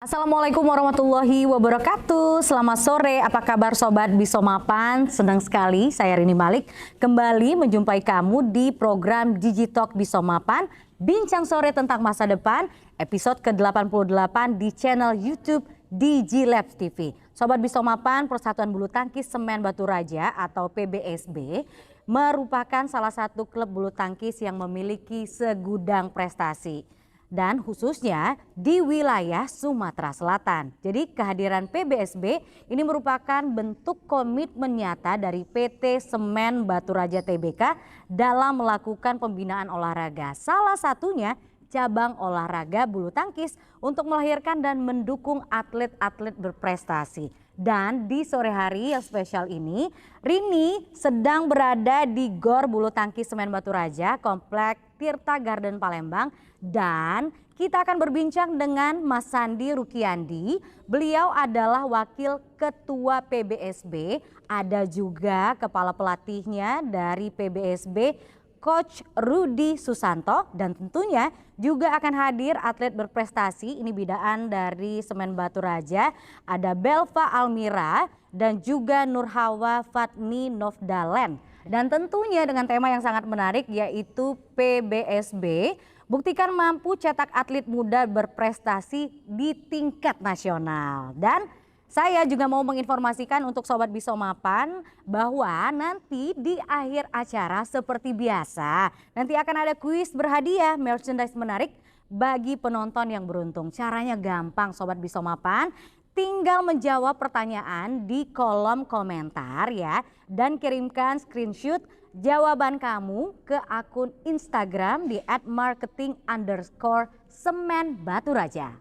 Assalamualaikum warahmatullahi wabarakatuh. Selamat sore, apa kabar Sobat Bisomapan? Senang sekali saya Rini Malik kembali menjumpai kamu di program Digitalk Bisomapan, Bincang Sore tentang Masa Depan, episode ke-88 di channel YouTube DigiLabs TV. Sobat Bisomapan, Persatuan Bulu Tangkis Semen Batu Raja atau PBSB merupakan salah satu klub bulu tangkis yang memiliki segudang prestasi. Dan khususnya di wilayah Sumatera Selatan. Jadi kehadiran PBSB ini merupakan bentuk komitmen nyata dari PT Semen Batu Raja Tbk dalam melakukan pembinaan olahraga. Salah satunya cabang olahraga bulu tangkis untuk melahirkan dan mendukung atlet-atlet berprestasi. Dan di sore hari yang spesial ini, Rini sedang berada di Gor Bulu Tangkis Semen Batu Raja, Komplek Tirta Garden Palembang. Dan kita akan berbincang dengan Mas Sandi Rukiandi. Beliau adalah Wakil Ketua PBSB, ada juga Kepala Pelatihnya dari PBSB, Coach Rudi Susanto, dan tentunya juga akan hadir atlet berprestasi, ini bidaan dari Semen Batu Raja, ada Belva Almira dan juga Nurhawa Fatni Novdalen. Dan tentunya dengan tema yang sangat menarik yaitu PBSB, buktikan mampu cetak atlet muda berprestasi di tingkat nasional. Dan saya juga mau menginformasikan untuk Sobat Bisomapan bahwa nanti di akhir acara seperti biasa nanti akan ada kuis berhadiah merchandise menarik bagi penonton yang beruntung. Caranya gampang Sobat Bisomapan, tinggal menjawab pertanyaan di kolom komentar ya dan kirimkan screenshot jawaban kamu ke akun Instagram di @marketing_semen_batu_raja.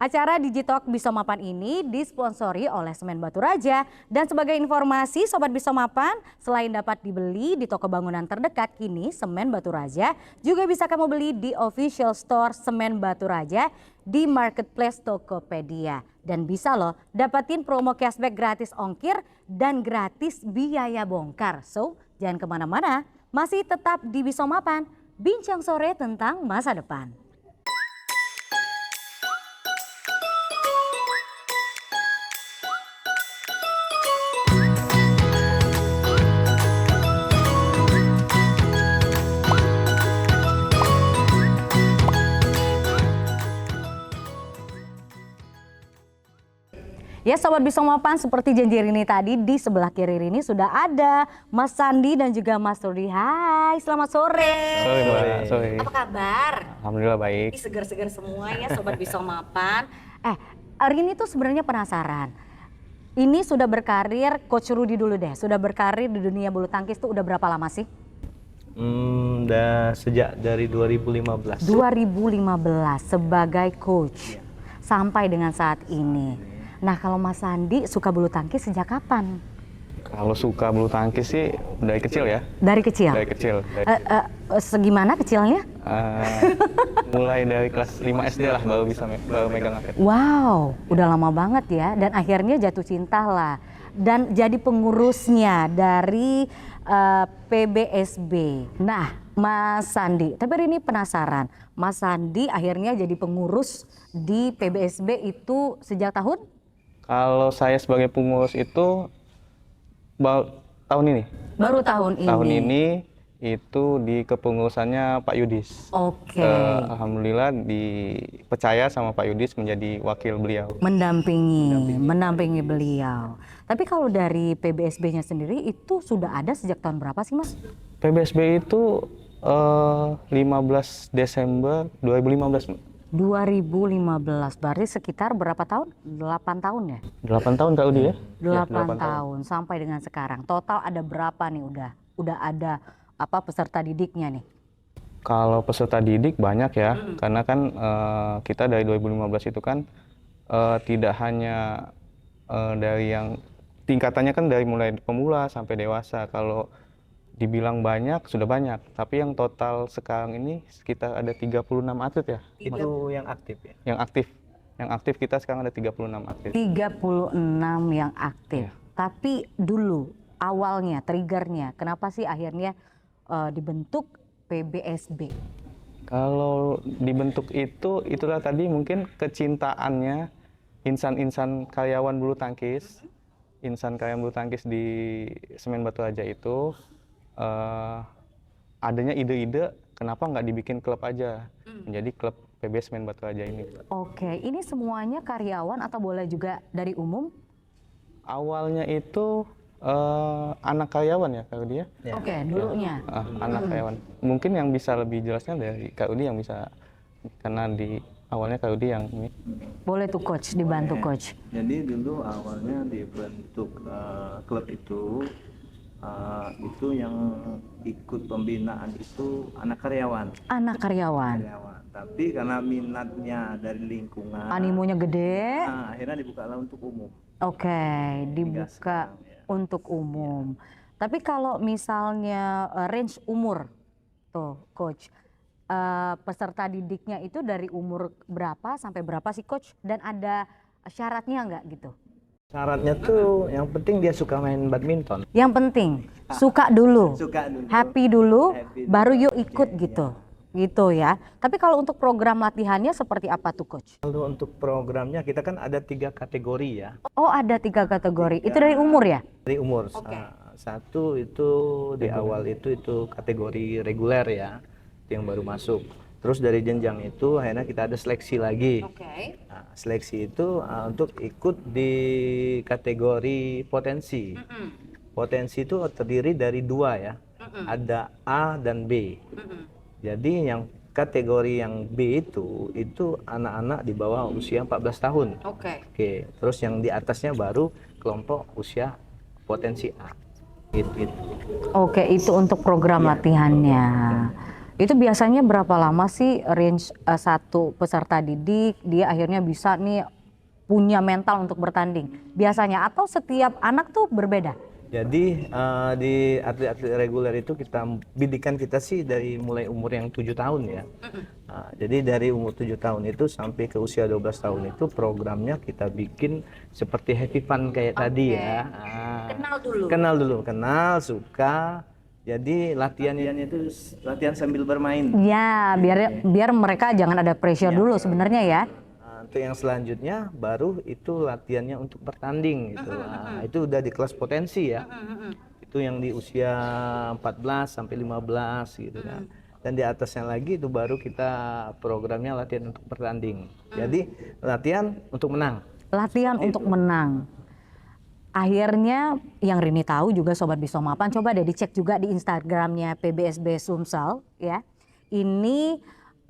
Acara Digitalk Bisomapan ini disponsori oleh Semen Batu Raja. Dan sebagai informasi Sobat Bisomapan, selain dapat dibeli di toko bangunan terdekat, kini Semen Batu Raja juga bisa kamu beli di official store Semen Batu Raja di marketplace Tokopedia. Dan bisa loh dapatin promo cashback gratis ongkir dan gratis biaya bongkar. So jangan kemana-mana, masih tetap di Bisomapan, bincang sore tentang masa depan. Ya Sobat Bisomapan, seperti janji Rini tadi, di sebelah kiri Rini sudah ada Mas Sandi dan juga Mas Rudi. Hai, selamat sore. Sore. Apa kabar? Alhamdulillah baik. Segar-segar semua ya Sobat Bisomapan. Rini tuh sebenarnya penasaran. Ini sudah berkarir, Coach Rudi dulu deh, sudah berkarir di dunia bulu tangkis tuh udah berapa lama sih? Udah sejak dari 2015. 2015 sebagai coach sampai dengan saat ini. Nah kalau Mas Sandi suka bulu tangkis sejak kapan? Kalau suka bulu tangkis sih dari kecil ya. Dari kecil? Dari kecil. Segimana kecilnya? Mulai dari kelas 5 SD lah baru bisa megang raket. Wow, udah lama banget ya. Dan akhirnya jatuh cinta lah. Dan jadi pengurusnya dari PBSB. Nah Mas Sandi, tapi ini penasaran. Mas Sandi akhirnya jadi pengurus di PBSB itu sejak tahun? Kalau saya sebagai pengurus itu tahun ini. Baru tahun ini? Tahun ini itu di kepengurusannya Pak Yudis. Oke. Alhamdulillah dipercaya sama Pak Yudis menjadi wakil beliau. Mendampingi beliau. Tapi kalau dari PBSB-nya sendiri itu sudah ada sejak tahun berapa sih Mas? PBSB itu 15 Desember 2015. 2015, berarti sekitar berapa tahun? 8 tahun ya? 8 tahun Kak Udi ya? 8 tahun sampai dengan sekarang. Total ada berapa nih udah ada apa peserta didiknya nih? Kalau peserta didik banyak ya, karena kan kita dari 2015 itu kan tidak hanya dari yang tingkatannya kan dari mulai pemula sampai dewasa. Kalau dibilang banyak, sudah banyak. Tapi yang total sekarang ini sekitar ada 36 atlet ya. Itu yang aktif ya? Yang aktif kita sekarang ada 36 atlet. 36 yang aktif. Ya. Tapi dulu awalnya, triggernya, kenapa sih akhirnya dibentuk PBSB? Kalau dibentuk itu, itulah tadi mungkin kecintaannya insan-insan karyawan bulu tangkis, insan karyawan bulu tangkis di Semen Batu Raja itu eh, adanya ide-ide kenapa nggak dibikin klub aja, menjadi klub PB Semen Batu Raja ini. Oke, ini semuanya karyawan atau boleh juga dari umum? Awalnya itu anak karyawan ya Kak Rudi ya. Oke, dulunya. Anak karyawan. Mungkin yang bisa lebih jelasnya dari Kak Rudi yang bisa, karena di awalnya Kak Rudi yang ini. Boleh tuh coach, dibantu coach. Jadi dulu awalnya dibentuk klub itu yang ikut pembinaan itu anak karyawan. Anak karyawan. Tapi karena minatnya dari lingkungan, Animonya gede. akhirnya dibukalah untuk umum. Oke, dibuka sekarang, ya. untuk umum. Tapi kalau misalnya range umur, tuh coach, peserta didiknya itu dari umur berapa sampai berapa sih coach? Dan ada syaratnya nggak gitu? Syaratnya tuh yang penting dia suka main badminton. Yang penting suka dulu, Suka dulu. happy dulu, Happy baru dulu. yuk ikut Oke, gitu. Gitu ya. Tapi kalau untuk program latihannya seperti apa tuh coach? Kalau untuk programnya kita kan ada 3 kategori ya. Oh, ada 3 kategori. Itu dari umur ya? Dari umur. Oke. Satu itu di awal itu kategori reguler ya, itu yang baru masuk. Terus dari jenjang itu akhirnya kita ada seleksi lagi. Oke. Nah, seleksi itu untuk ikut di kategori potensi. Potensi itu terdiri dari 2 ya, ada A dan B. Jadi yang kategori yang B itu anak-anak di bawah usia 14 tahun. Oke. Oke, terus yang di atasnya baru kelompok usia potensi A. Gitu. Oke, itu untuk program latihannya. Itu biasanya berapa lama sih range satu peserta didik dia akhirnya bisa nih punya mental untuk bertanding? Biasanya atau setiap anak tuh berbeda? Jadi di atlet-atlet reguler itu bidikan kita sih dari mulai umur yang 7 tahun ya. Jadi dari umur 7 tahun itu sampai ke usia 12 tahun itu programnya kita bikin seperti happy fun kayak tadi ya. Kenal dulu, kenal, jadi latihannya itu latihan sambil bermain. Ya, biar mereka jangan ada pressure dulu sebenarnya ya. Untuk yang selanjutnya baru itu latihannya untuk bertanding gitu. Itu udah di kelas potensi ya. Itu yang di usia 14 sampai 15 gitu kan. Dan di atasnya lagi itu baru kita programnya latihan untuk bertanding. Jadi latihan untuk menang. Latihan untuk menang. Akhirnya yang Rini tahu juga Sobat Bisomapan, coba deh dicek juga di Instagramnya PBSB Sumsel ya. Ini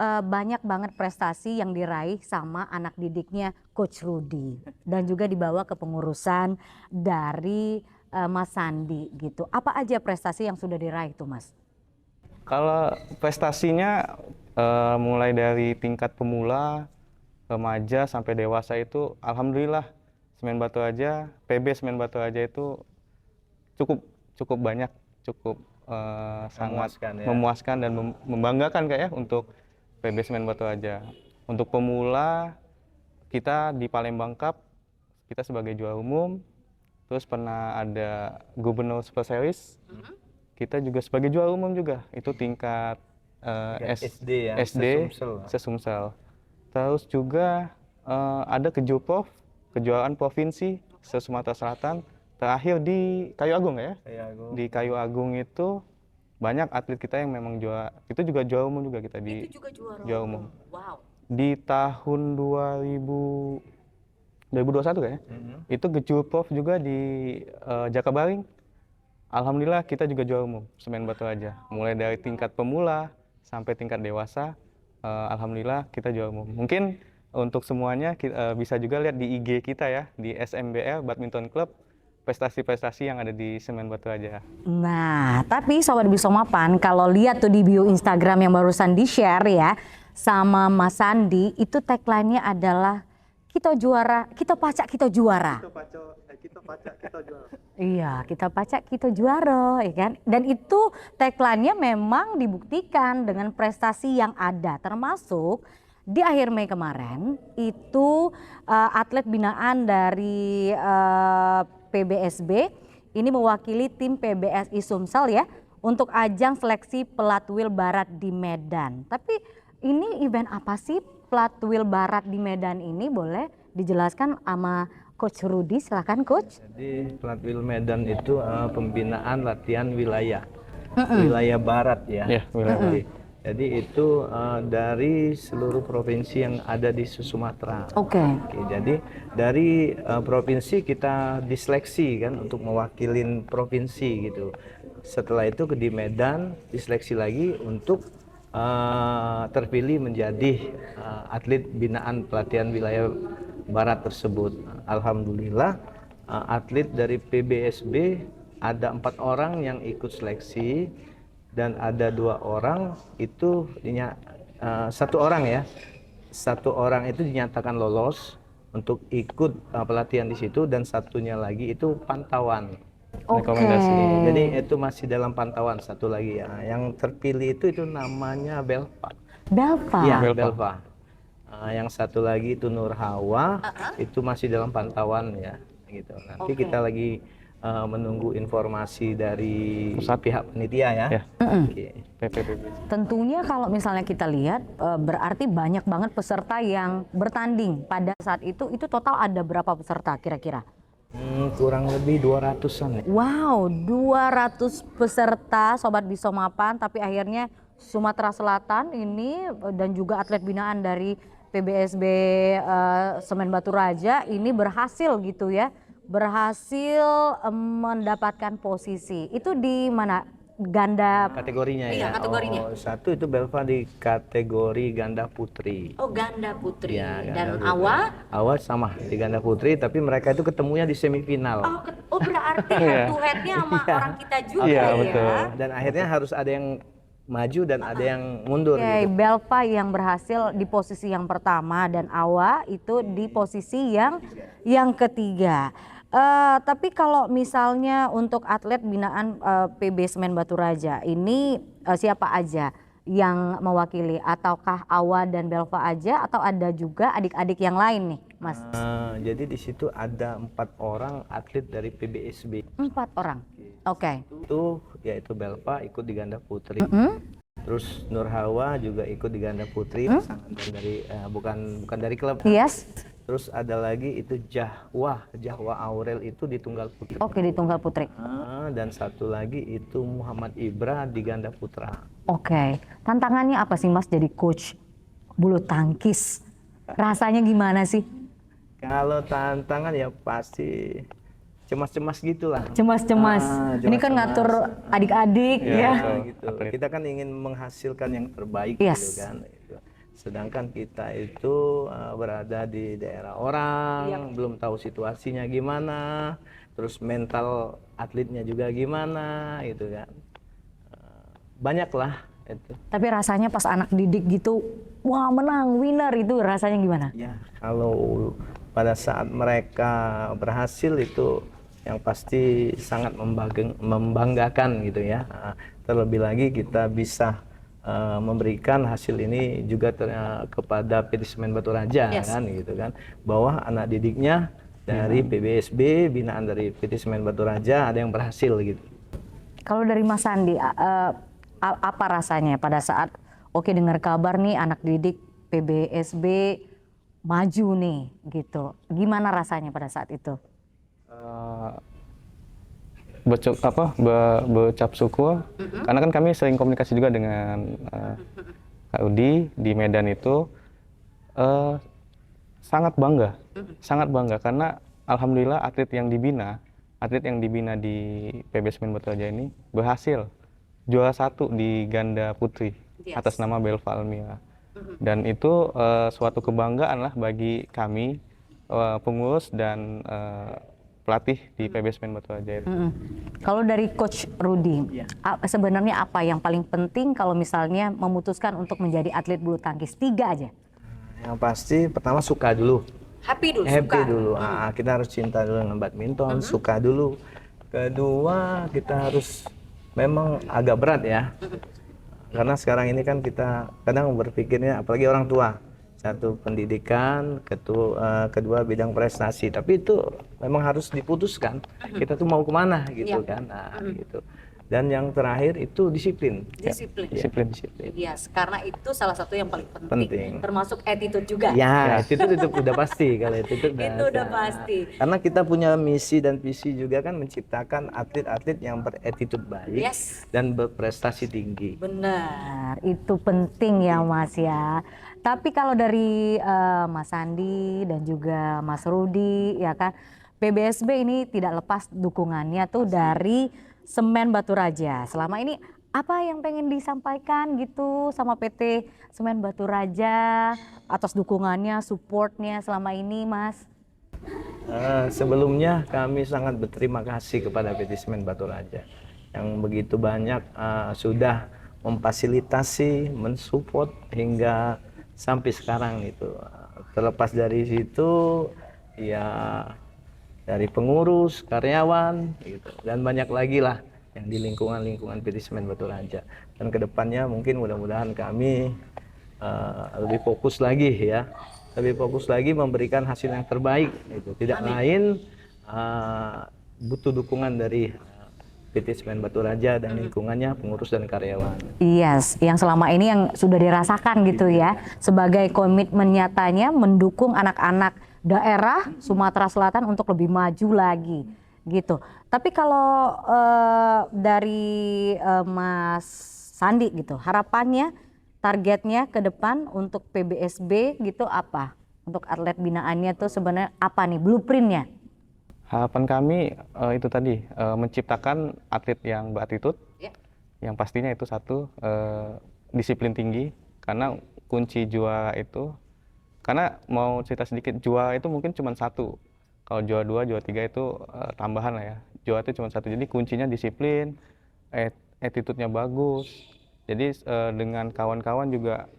banyak banget prestasi yang diraih sama anak didiknya Coach Rudy. Dan juga dibawa ke pengurusan dari Mas Sandi gitu. Apa aja prestasi yang sudah diraih tuh Mas? Kalau prestasinya mulai dari tingkat pemula, remaja sampai dewasa itu alhamdulillah Semen Batu Raja, PB Semen Batu Raja itu cukup banyak, cukup sangat memuaskan dan membanggakan kayak ya untuk PB Semen Batu Raja. Untuk pemula kita di Palembang Cup kita sebagai juara umum, terus pernah ada Gubernur Super Series, kita juga sebagai juara umum juga, itu tingkat SD ya, SD Sesumsel. Terus juga ada kejuaraan provinsi se-Sumatera Selatan, terakhir di Kayu Agung ya. Di Kayu Agung itu banyak atlet kita yang memang juara, itu juga juara umum juga kita di juara umum. Wow. Di tahun 2021 kayaknya, itu Gejurprov juga di Jakabaring. Alhamdulillah kita juga juara umum Semen Batu Raja. Mulai dari tingkat pemula sampai tingkat dewasa, alhamdulillah kita juara umum. Mungkin untuk semuanya bisa juga lihat di IG kita ya, di SMBL Badminton Club, prestasi-prestasi yang ada di Semen Batu Raja. Nah, tapi Sobat Bisomapan, kalau lihat tuh di bio Instagram yang barusan di-share ya sama Mas Sandi, itu tagline-nya adalah kita juara, kita pacak kita juara. Kita pacak kita juara. Iya, kita pacak kita juara, ya kan? Dan itu tagline-nya memang dibuktikan dengan prestasi yang ada, termasuk di akhir Mei kemarin itu atlet binaan dari PBSB ini mewakili tim PBSI Sumsel ya untuk ajang seleksi Pelatwil Barat di Medan. Tapi Ini event apa sih Platwil Barat di Medan ini? Boleh dijelaskan sama Coach Rudy, silakan Coach. Jadi Platwil Medan itu pembinaan latihan wilayah, wilayah barat ya. Iya, wilayah Jadi itu dari seluruh provinsi yang ada di Sumatera. Oke. Jadi dari provinsi kita diseleksi kan untuk mewakilin provinsi gitu. Setelah itu di Medan diseleksi lagi untuk terpilih menjadi atlet binaan pelatihan wilayah barat tersebut. Alhamdulillah atlet dari PBSB ada 4 orang yang ikut seleksi dan ada 2 orang itu 1 orang ya, 1 orang itu dinyatakan lolos untuk ikut pelatihan di situ dan satunya lagi itu pantauan. rekomendasi. Jadi itu masih dalam pantauan, satu lagi ya. Yang terpilih itu namanya Belva. Belva. Iya, Belva. Belva. Yang satu lagi itu Nur Hawa, itu masih dalam pantauan ya, gitu. Nanti kita lagi menunggu informasi dari pihak panitia ya. Ya. Oke. PPPB. Tentunya kalau misalnya kita lihat berarti banyak banget peserta yang bertanding pada saat itu total ada berapa peserta kira-kira? Kurang lebih 200-an ya. Wow, 200 peserta Sobat Bisomapan, tapi akhirnya Sumatera Selatan ini dan juga atlet binaan dari PBSB Semen Batu Raja ini berhasil gitu ya, berhasil mendapatkan posisi. Itu di mana? Ganda Kategorinya Iya, ya. kategorinya. Oh, satu itu Belva di kategori ganda putri. Oh, ganda putri. Ya, Dan ganda Awa? putri. Awa sama di ganda putri, tapi mereka itu ketemunya di semifinal. Oh, berarti head to headnya sama orang kita juga Iya, ya. betul. Dan akhirnya harus ada yang maju dan ada yang mundur Oke, gitu. Belva yang berhasil di posisi yang pertama dan Awa itu di posisi yang ketiga. Tapi kalau misalnya untuk atlet binaan PB Semen Batu Raja ini siapa aja yang mewakili? Ataukah Awa dan Belva aja atau ada juga adik-adik yang lain nih, Mas? Jadi di situ ada 4 orang atlet dari PBSB. 4 orang. Oke. Itu yaitu Belva ikut di ganda putri. Terus Nur Hawa juga ikut di ganda putri, pasangan dari bukan dari klub. Yes. Terus ada lagi itu Jahwa Aurel itu di tunggal putri. Oke, di tunggal putri. Dan satu lagi itu Muhammad Ibra di ganda putra. Oke. Tantangannya apa sih Mas jadi coach bulu tangkis? Rasanya gimana sih? Kalau tantangan ya pasti cemas-cemas gitulah. Cemas-cemas. Ini kan cemas-cemas. ngatur adik-adik Iya, ya. betul. Gitu. Atlet. Kita kan ingin menghasilkan yang terbaik Yes. gitu kan. Gitu. Sedangkan kita itu berada di daerah orang, belum tahu situasinya gimana, terus mental atletnya juga gimana gitu kan. Banyak lah itu. Tapi rasanya pas anak didik gitu, wah menang, winner itu rasanya gimana? Ya, kalau pada saat mereka berhasil itu yang pasti sangat membanggakan gitu ya. Terlebih lagi kita bisa memberikan hasil ini juga kepada PT Semen Batu Raja kan gitu kan, bahwa anak didiknya dari PBSB binaan dari PT Semen Batu Raja ada yang berhasil gitu. Kalau dari Mas Sandi, apa rasanya pada saat dengar kabar nih anak didik PBSB maju nih gitu, gimana rasanya pada saat itu? Bercap syukur karena kan kami sering komunikasi juga dengan Kak Udi di Medan itu, sangat bangga karena alhamdulillah atlet yang dibina di PB Semen Batu Raja ini berhasil juara 1 di ganda putri atas nama Belva Almira, dan itu suatu kebanggaan lah bagi kami pengurus dan pelatih di PB Semen Batu Raja itu. Kalau dari Coach Rudy, sebenarnya apa yang paling penting kalau misalnya memutuskan untuk menjadi atlet bulu tangkis? 3 aja. Yang pasti pertama suka dulu. Happy dulu. Kita harus cinta dulu dengan badminton, suka dulu. Kedua, kita harus memang agak berat ya. Karena sekarang ini kan kita kadang berpikirnya, apalagi orang tua, satu pendidikan, kedua bidang prestasi. Tapi itu memang harus diputuskan. Kita tuh mau kemana gitu kan. Gitu. Dan yang terakhir itu disiplin. Disiplin. Disiplin. Yes, karena itu salah satu yang paling penting. Penting. Termasuk attitude juga. Ya, itu udah pasti kalau itu Itu udah pasti. Karena kita punya misi dan visi juga kan menciptakan atlet-atlet yang beretitude baik Yes. dan berprestasi tinggi. Benar, itu penting ya Mas ya. Tapi kalau dari Mas Sandi dan juga Mas Rudi ya kan, PBSB ini tidak lepas dukungannya tuh dari Semen Batu Raja. Selama ini apa yang pengen disampaikan gitu sama PT Semen Batu Raja atas dukungannya, supportnya selama ini Mas? Sebelumnya kami sangat berterima kasih kepada PT Semen Batu Raja yang begitu banyak sudah memfasilitasi, mensupport hingga sampai sekarang itu. Terlepas dari situ ya dari pengurus, karyawan gitu, dan banyak lagi lah yang di lingkungan PT Semen Batu Raja. Dan kedepannya mungkin mudah-mudahan kami lebih fokus lagi ya, lebih fokus lagi memberikan hasil yang terbaik itu. Tidak lain butuh dukungan dari PT Semen Batu Raja dan lingkungannya, pengurus dan karyawan. Yes, yang selama ini yang sudah dirasakan gitu ya, sebagai komitmen nyatanya mendukung anak-anak daerah Sumatera Selatan untuk lebih maju lagi gitu. Tapi kalau dari Mas Sandi gitu, harapannya, targetnya ke depan untuk PBSB gitu apa? Untuk atlet binaannya tuh sebenarnya apa nih blueprintnya? Harapan kami itu tadi menciptakan atlet yang beratitude, yang pastinya itu satu disiplin tinggi, karena kunci juara itu, karena mau cerita sedikit, juara itu mungkin cuma satu, kalau juara 2, juara 3 itu tambahan lah ya, juara itu cuma satu, jadi kuncinya disiplin, attitude-nya bagus, jadi dengan kawan-kawan juga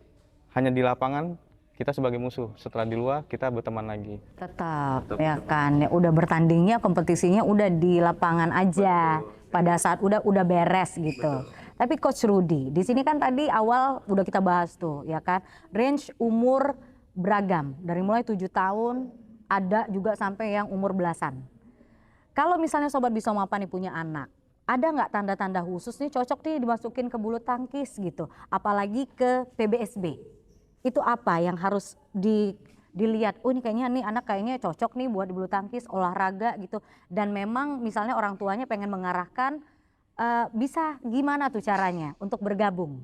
hanya di lapangan kita sebagai musuh, setelah di luar kita berteman lagi. Tetap ya kan, ya udah bertandingnya, kompetisinya udah di lapangan aja. Betul. Pada saat udah beres gitu. Betul. Tapi Coach Rudi, di sini kan tadi awal udah kita bahas tuh ya kan, range umur beragam dari mulai 7 tahun, ada juga sampai yang umur belasan. Kalau misalnya Sobat Bisomapa nih punya anak, ada nggak tanda-tanda khusus nih cocok nih dimasukin ke bulu tangkis gitu, apalagi ke PBSB? Itu apa yang harus dilihat? Oh ini kayaknya nih anak kayaknya cocok nih buat di bulu tangkis, olahraga gitu. Dan memang misalnya orang tuanya pengen mengarahkan, bisa gimana tuh caranya untuk bergabung?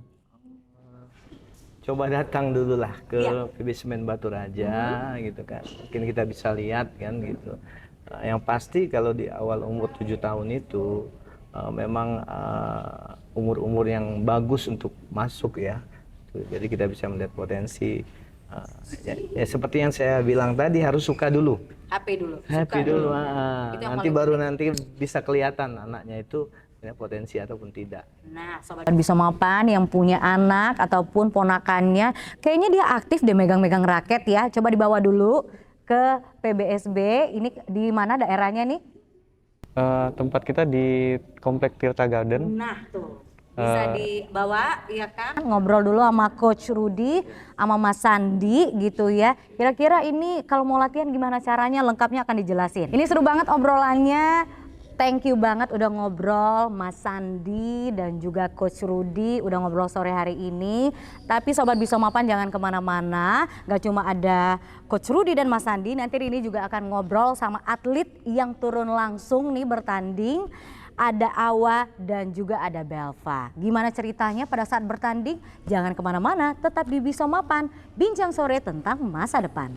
Coba datang dulu lah ke PB Semen Batu Raja gitu kan. Mungkin kita bisa lihat kan gitu. Yang pasti kalau di awal umur 7 tahun itu memang umur-umur yang bagus untuk masuk ya. Jadi kita bisa melihat potensi. Ya seperti yang saya bilang tadi, harus suka dulu. Happy dulu. Happy dulu. Nanti baru nanti bisa kelihatan anaknya itu punya potensi ataupun tidak. Nah, Sobat Bisomapa yang punya anak ataupun ponakannya, kayaknya dia aktif deh megang-megang raket ya. Coba dibawa dulu ke PBSB. Ini di mana daerahnya nih? Tempat kita di Komplek Tirta Garden. Nah tuh. Bisa dibawa ya kan, ngobrol dulu sama Coach Rudi sama Mas Sandi gitu ya. Kira-kira ini kalau mau latihan gimana caranya, lengkapnya akan dijelasin. Ini seru banget obrolannya. Thank you banget udah ngobrol Mas Sandi dan juga Coach Rudi udah ngobrol sore hari ini. Tapi Sobat Bisomapan jangan kemana-mana, gak cuma ada Coach Rudi dan Mas Sandi, nanti Rini juga akan ngobrol sama atlet yang turun langsung nih bertanding. Ada Awa dan juga ada Belva. Gimana ceritanya pada saat bertanding? Jangan kemana-mana, tetap di Bisomapan, bincang sore tentang masa depan.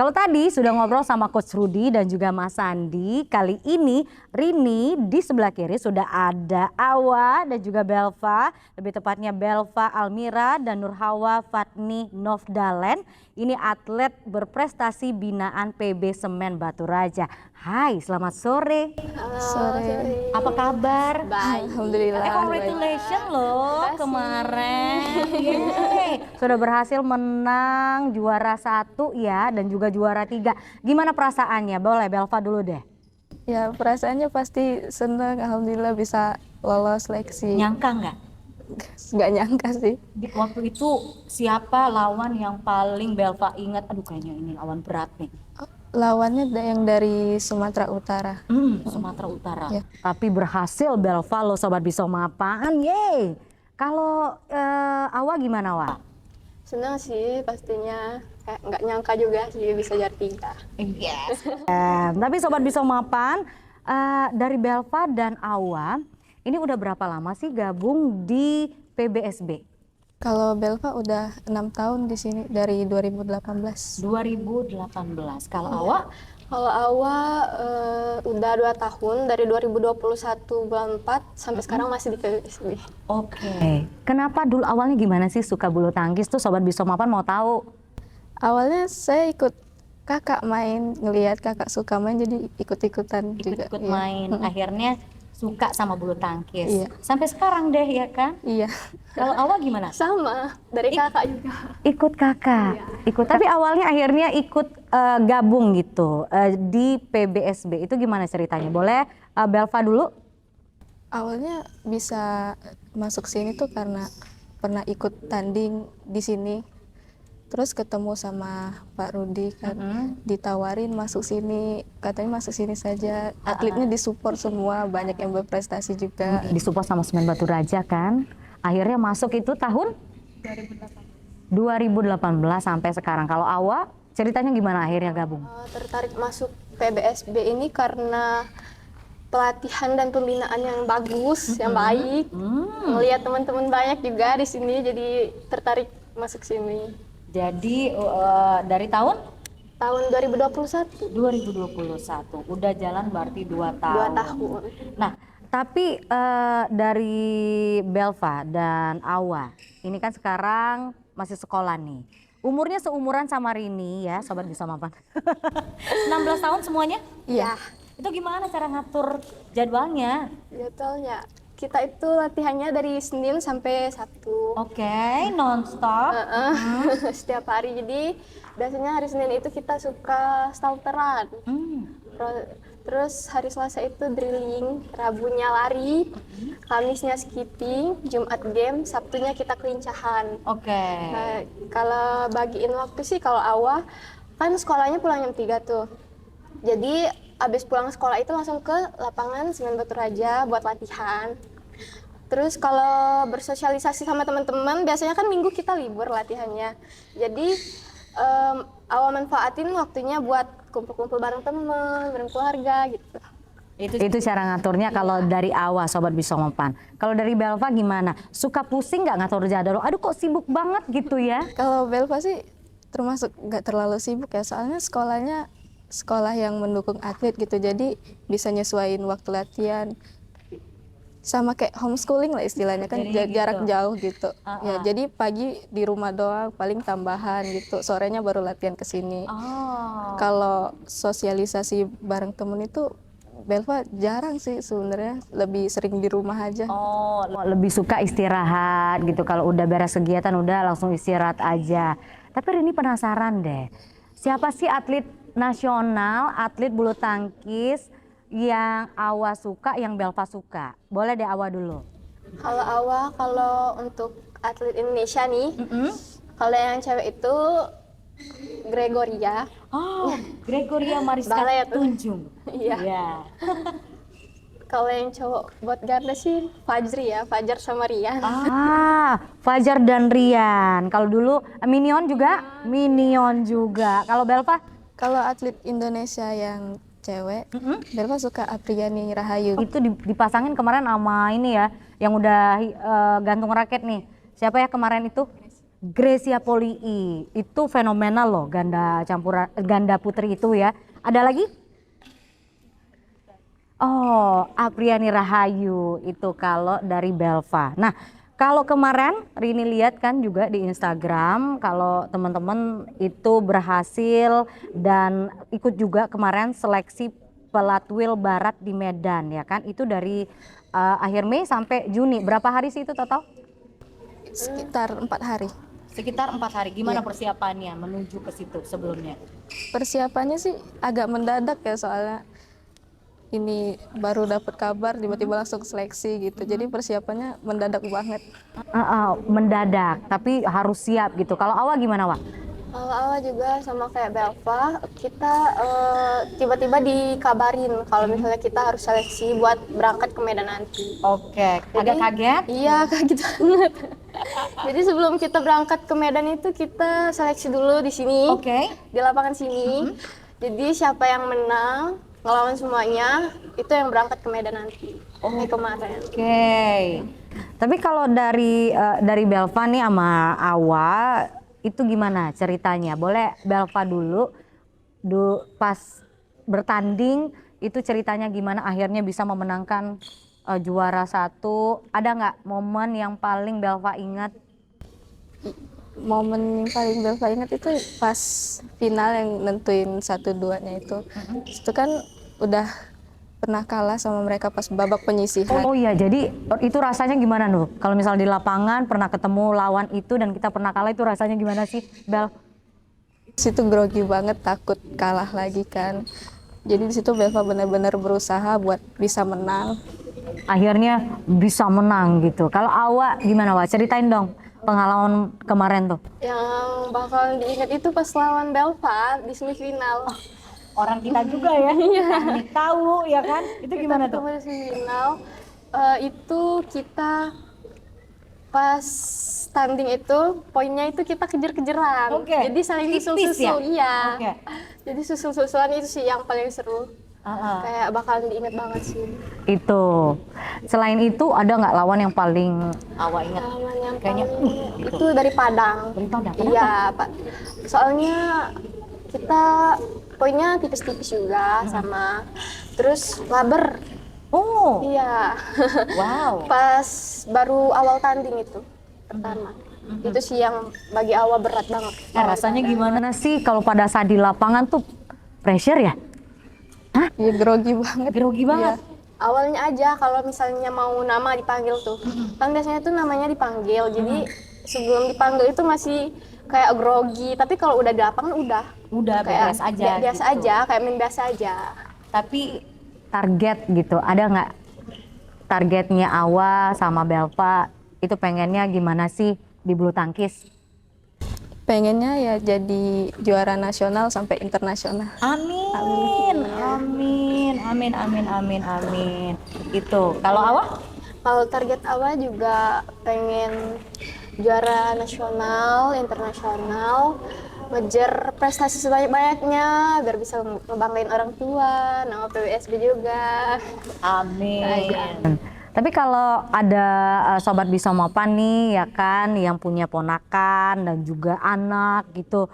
Kalau tadi sudah ngobrol sama Coach Rudy dan juga Mas Sandi, kali ini Rini di sebelah kiri sudah ada Awa dan juga Belva, lebih tepatnya Belva Almira dan Nurhawa Fatni Novdalen. Ini atlet berprestasi binaan PB Semen Batu Raja. Hai, selamat sore. Sore. Apa kabar? Baik. Alhamdulillah. Congratulations loh kemarin. Yeay. Sudah berhasil menang juara 1 ya dan juga juara 3. Gimana perasaannya? Boleh Belva dulu deh. Ya perasaannya pasti senang. Alhamdulillah bisa lolos seleksi. Nyangka nggak? Nggak nyangka sih. Di waktu itu siapa lawan yang paling Belva ingat? Aduh kayaknya ini lawan berat nih. Lawannya yang dari Sumatera Utara. Sumatera Utara. Ya. Tapi berhasil Belva lo Sobat Bisomapan. Yeay. Kalau Awa gimana Wa? Senang sih pastinya, kayak nggak nyangka juga sih bisa juara 3. Yes. Tapi Sobat Bisomapan, dari Belva dan Awa, ini udah berapa lama sih gabung di PBSB? Kalau Belva udah 6 tahun di sini dari 2018. 2018. Kalau Awa? Kalau Awa udah 2 tahun, dari 2021 bulan 4 sampai sekarang masih di PBSB. Oke. Kenapa dulu awalnya gimana sih suka bulu tangkis tuh Sobat Bisomapan mau tahu? Awalnya saya ikut kakak main, ngelihat kakak suka main jadi ikut-ikutan juga. Ikut Iya. main, akhirnya suka sama bulu tangkis. Iya. Sampai sekarang deh ya kan? Iya. Kalau Awa gimana? Sama, dari kakak juga. Ikut kakak, ikut. Tapi awalnya akhirnya ikut gabung gitu di PBSB. Itu gimana ceritanya? Boleh Belva dulu? Awalnya bisa masuk sini tuh karena pernah ikut tanding di sini. Terus ketemu sama Pak Rudi kan, ditawarin masuk sini, katanya masuk sini saja. Atletnya disupport semua, banyak yang berprestasi juga. Disupport sama Semen Batu Raja kan. Akhirnya masuk itu tahun 2018 sampai sekarang. Kalau Awa ceritanya gimana akhirnya gabung? Tertarik masuk PBSB ini karena pelatihan dan pembinaan yang bagus, yang baik. Melihat teman-teman banyak juga di sini, jadi tertarik masuk sini. Jadi dari tahun? Tahun 2021. 2021, udah jalan berarti 2 tahun. 2 tahun. Nah, tapi dari Belva dan Awa, ini kan sekarang masih sekolah nih. Umurnya seumuran sama Rini ya, Sobat Bisomapan. 16 tahun semuanya? Iya. Itu gimana cara ngatur jadwalnya? Jadwalnya, kita itu latihannya dari Senin sampai Sabtu. Oke, nonstop. Setiap hari, jadi biasanya hari Senin itu kita suka stalteran. Terus hari Selasa itu drilling, Rabunya lari, Kamisnya skipping, Jumat game, Sabtunya kita kelincahan. Oke. Nah, kalau bagiin waktu sih, kalau Awa kan sekolahnya pulang jam 3 tuh. Jadi abis pulang sekolah itu langsung ke lapangan Semen Batu Raja buat latihan. Terus kalau bersosialisasi sama teman-teman, biasanya kan minggu kita libur latihannya. Jadi Awa manfaatin waktunya buat kumpul-kumpul bareng teman, bareng keluarga gitu. Itu cara ngaturnya kalau dari Awa Sobat Bisomapan. Kalau dari Belva gimana? Suka pusing nggak ngatur jadwal? Aduh kok sibuk banget gitu ya? Kalau Belva sih termasuk nggak terlalu sibuk ya, soalnya sekolahnya sekolah yang mendukung atlet gitu, jadi bisa nyesuaiin waktu latihan. Sama kayak homeschooling lah istilahnya kan, jarak jauh gitu. Ya, jadi pagi di rumah doang, paling tambahan gitu. Sorenya baru latihan ke sini. Kalau sosialisasi bareng temen itu Belva jarang sih sebenarnya, lebih sering di rumah aja. Oh, lebih suka istirahat gitu. Kalau udah beres kegiatan udah langsung istirahat aja. Tapi Rini penasaran deh. Siapa sih atlet nasional, atlet bulu tangkis yang Awa suka, yang Belva suka? Boleh deh Awa dulu. Kalau Awa, kalau untuk atlet Indonesia nih, kalau yang cewek itu Gregoria. Oh, Gregoria Mariska Balet. Tunjung. Iya. Kalau yang cowok buat ganda sih Fajri ya, Fajar sama Rian. Fajar dan Rian. Kalau dulu Minion juga? Minion juga. Kalau Belva? Kalau atlet Indonesia yang cewek, Belva suka Apriani Rahayu. Itu dipasangin kemarin sama ini ya, yang udah gantung raket nih. Siapa ya kemarin itu? Grecia Polii itu fenomenal loh, ganda putri itu ya. Ada lagi? Oh, Apriani Rahayu itu kalau dari Belva. Nah, kalau kemarin Rini lihat kan juga di Instagram kalau teman-teman itu berhasil dan ikut juga kemarin seleksi Pelatwil Barat di Medan ya kan. Itu dari akhir Mei sampai Juni. Berapa hari sih itu total? Sekitar 4 hari. Sekitar 4 hari. Gimana persiapannya menuju ke situ sebelumnya? Persiapannya sih agak mendadak ya, soalnya ini baru dapat kabar tiba-tiba langsung seleksi gitu. Jadi persiapannya mendadak banget. Mendadak, tapi harus siap gitu. Kalau Awa gimana, Wak? Awal-awal juga sama kayak Belva, kita tiba-tiba dikabarin kalau misalnya kita harus seleksi buat berangkat ke Medan nanti. Oke, agak kaget? Iya, kaget banget. Jadi sebelum kita berangkat ke Medan itu kita seleksi dulu di sini, Oke. di lapangan sini. Jadi siapa yang menang, ngelawan semuanya, itu yang berangkat ke Medan nanti. Kayak kemarin. Oke. Tapi kalau dari Belva nih sama Awa itu gimana ceritanya? Boleh Belva dulu pas bertanding itu ceritanya gimana akhirnya bisa memenangkan juara 1. Ada nggak momen yang paling Belva ingat? Momen yang paling Belva ingat itu pas final yang nentuin 1-2-nya itu. Itu kan udah pernah kalah sama mereka pas babak penyisihan. Oh iya, jadi itu rasanya gimana Nuh? Kalau misal di lapangan pernah ketemu lawan itu dan kita pernah kalah, itu rasanya gimana sih, Bel? Situ grogi banget, takut kalah lagi kan. Jadi di situ Belva benar-benar berusaha buat bisa menang. Akhirnya bisa menang gitu. Kalau Awa gimana, Wak? Ceritain dong pengalaman kemarin tuh. Yang bakal diingat itu pas lawan Belva di semifinal. Orang kita juga ya, teknik tahu ya kan? Itu gimana Kita tuh? ketemu di semifinal, itu kita pas tanding itu poinnya itu kita kejar-kejaran. Oke. Jadi saling Tipis susul-susul, ya? iya. Oke. Jadi susul-susulan itu sih yang paling seru. Kayak bakalan diingat banget sih. Itu. Selain itu ada nggak lawan yang paling Awa ingat? Pengalaman yang Kayaknya, paling itu dari Padang. Dari Padang, kenapa? Iya, Pak. Soalnya kita poinnya tipis-tipis juga sama. Terus laber. Oh, Iya. wow. Pas baru awal tanding itu pertama. Itu sih yang bagi Awa berat banget. Rasanya gimana sih kalau pada saat di lapangan tuh pressure ya? Ya grogi banget. Grogi banget. Awalnya aja kalau misalnya mau nama dipanggil tuh, kan biasanya tuh namanya dipanggil. Jadi sebelum dipanggil itu masih kayak grogi. Tapi kalau udah di lapangan Udah kayak beres aja. biasa gitu. aja, kayak main biasa aja. Tapi target gitu, ada nggak targetnya Awa sama Belva itu pengennya gimana sih di bulu tangkis? Pengennya ya jadi juara nasional sampai internasional. Amin, amin, amin, amin, amin, amin. Itu. Kalau Awa? Kalau target Awa juga pengen juara nasional, internasional, ngejar prestasi sebanyak-banyaknya biar bisa ngebanggain orang tua, nama PBSB juga. Amin. Tapi kalau ada sobat Bisa Mapan nih ya kan yang punya ponakan dan juga anak gitu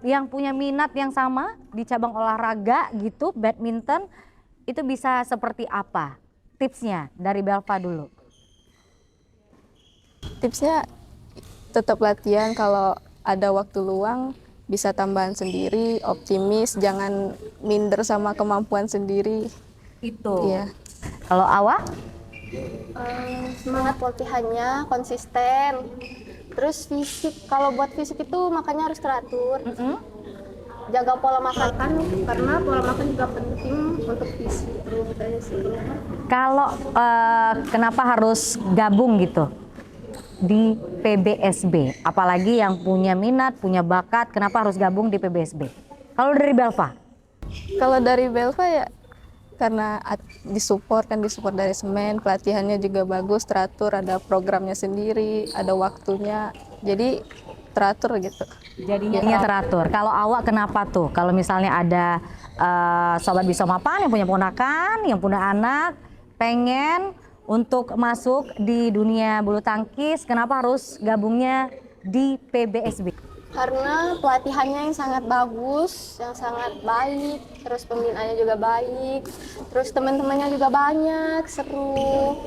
yang punya minat yang sama di cabang olahraga gitu, badminton, itu bisa seperti apa? Tipsnya dari Belva dulu. Tipsnya tetap latihan, kalau ada waktu luang bisa tambahan sendiri, optimis, jangan minder sama kemampuan sendiri. Itu. Iya. Kalau Awa? Semangat latihannya, konsisten. Terus fisik, kalau buat fisik itu makannya harus teratur. Jaga pola makan kan, karena pola makan juga penting untuk fisik. Gitu aja sih. Kalau kenapa harus gabung gitu di PBSB? Apalagi yang punya minat, punya bakat, kenapa harus gabung di PBSB? Kalau dari Belva? Kalau dari Belva ya karena disupport dari Semen, pelatihannya juga bagus, teratur, ada programnya sendiri, ada waktunya, jadi teratur gitu. Jadinya teratur. Kalau Awak kenapa tuh? Kalau misalnya ada sobat Bisa Mapan yang punya ponakan, yang punya anak, pengen untuk masuk di dunia bulu tangkis, kenapa harus gabungnya di PBSB? Karena pelatihannya yang sangat bagus, yang sangat baik, terus pembinaannya juga baik, terus teman-temannya juga banyak, seru.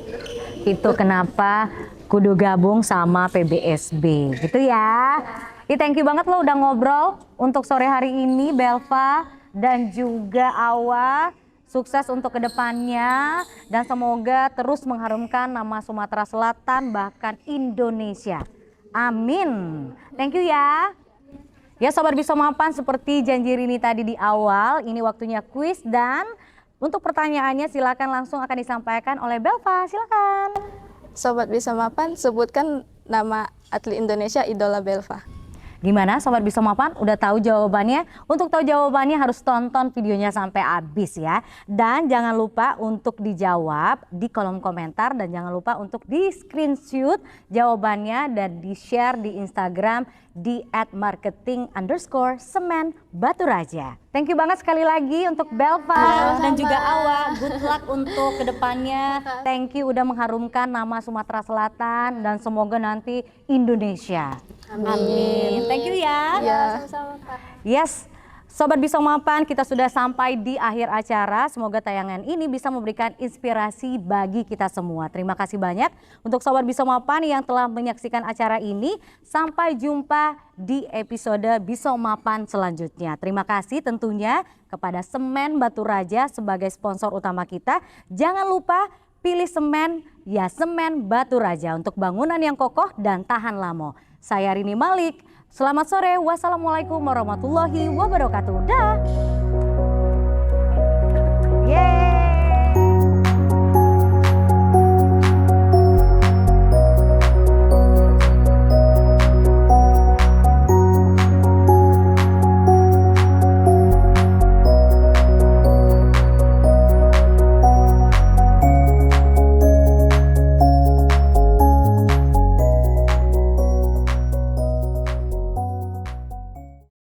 Itu kenapa kudu gabung sama PBSB gitu ya. Thank you banget lo udah ngobrol untuk sore hari ini Belva dan juga Awa. Sukses untuk kedepannya dan semoga terus mengharumkan nama Sumatera Selatan bahkan Indonesia. Amin. Thank you ya. Ya Sobat Bisa Mapan, seperti janji Rini tadi di awal, ini waktunya kuis dan untuk pertanyaannya silakan langsung akan disampaikan oleh Belva. Silakan. Sobat Bisa Mapan, sebutkan nama atlet Indonesia idola Belva. Gimana Sobat Bisa Mapan? Udah tahu jawabannya? Untuk tahu jawabannya harus tonton videonya sampai habis ya. Dan jangan lupa untuk dijawab di kolom komentar dan jangan lupa untuk di screenshot jawabannya dan di share di Instagram di @marketing_semen_baturaja. Thank you banget sekali lagi untuk Belva dan juga Awa. Good luck untuk kedepannya. Thank you udah mengharumkan nama Sumatera Selatan dan semoga nanti Indonesia. Amin. Thank you ya. Sama-sama Kak. Yes, Sobat Bisa Mapan, kita sudah sampai di akhir acara. Semoga tayangan ini bisa memberikan inspirasi bagi kita semua. Terima kasih banyak untuk Sobat Bisa Mapan yang telah menyaksikan acara ini. Sampai jumpa di episode Bisa Mapan selanjutnya. Terima kasih tentunya kepada Semen Baturaja sebagai sponsor utama kita. Jangan lupa pilih semen, ya semen Baturaja untuk bangunan yang kokoh dan tahan lama. Saya Rini Malik. Selamat sore. Wassalamualaikum warahmatullahi wabarakatuh. Dah.